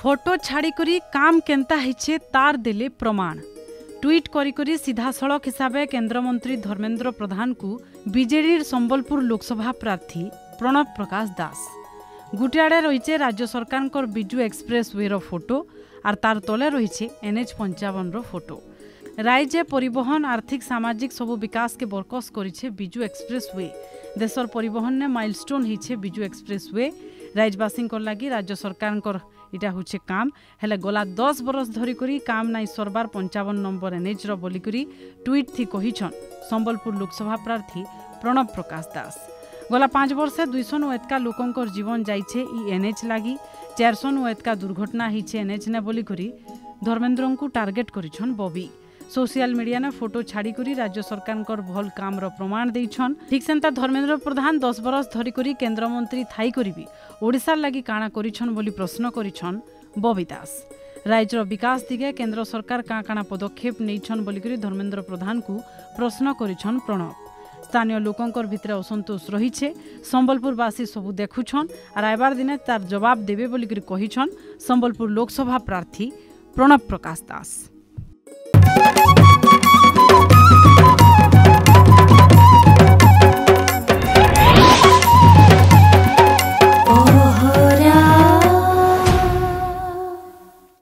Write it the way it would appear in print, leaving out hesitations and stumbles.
Photo छाड़ी करी काम केंता हिचे तार देले प्रमाण। ट्वीट करी सीधासलख हिसाब केंद्रमंत्री धर्मेंद्र प्रधान को बीजेडी संबलपुर लोकसभा प्रार्थी प्रणव प्रकाश दास। गुटियाड़े रही राज्य सरकार बिजु एक्सप्रेस वे फोटो और तार तले रही NH 55 फोटो। राज्य परिवहन आर्थिक सामाजिक सबु विकास के बरकस करिछे बिजु एक्सप्रेस वे। देशर परिवहन ने माइलस्टोन हिचे बिजु एक्सप्रेस वे। राज्यवासी लगी राज्य सरकार इटा हुचे काम हेले गला 10 बरस धरी करी काम नाई सरबार 55 नंबर NH रो बोलिकरी ट्वीट थी कहिछन संबलपुर लोकसभा प्रार्थी प्रणव प्रकाश दास। गला 5 वर्षे 200 एतका लोकंकर जीवन जाइछे ई NH लागी। 400 एतका दुर्घटना हिचे NH ने बोलिकरी धर्मेंद्र को टार्गेट करिछन बॉबी। सोशल मीडिया ने फोटो छाड़ी करी राज्य सरकार भल काम रो प्रमाण देइछन। ठीक सेंता धर्मेंद्र प्रधान 10 बरस धरी करी केंद्र मंत्री थाई करी भी ओडिसा लागी काणा करिछन बोली प्रश्न करिछन बॉबी दास। राज्यर विकास दिगे केंद्र सरकार काणा पदक्षेप नैछन बोली करी धर्मेंद्र प्रधान को प्रश्न करिछन प्रणव। स्थानीय लोकंकर भितरे असंतोष रहिछे। संबलपुरवासी सबु देखुछन और आइबार दिने तार जवाब देबे बोली करी कहिछन संबलपुर लोकसभा प्रार्थी प्रणव प्रकाश दास।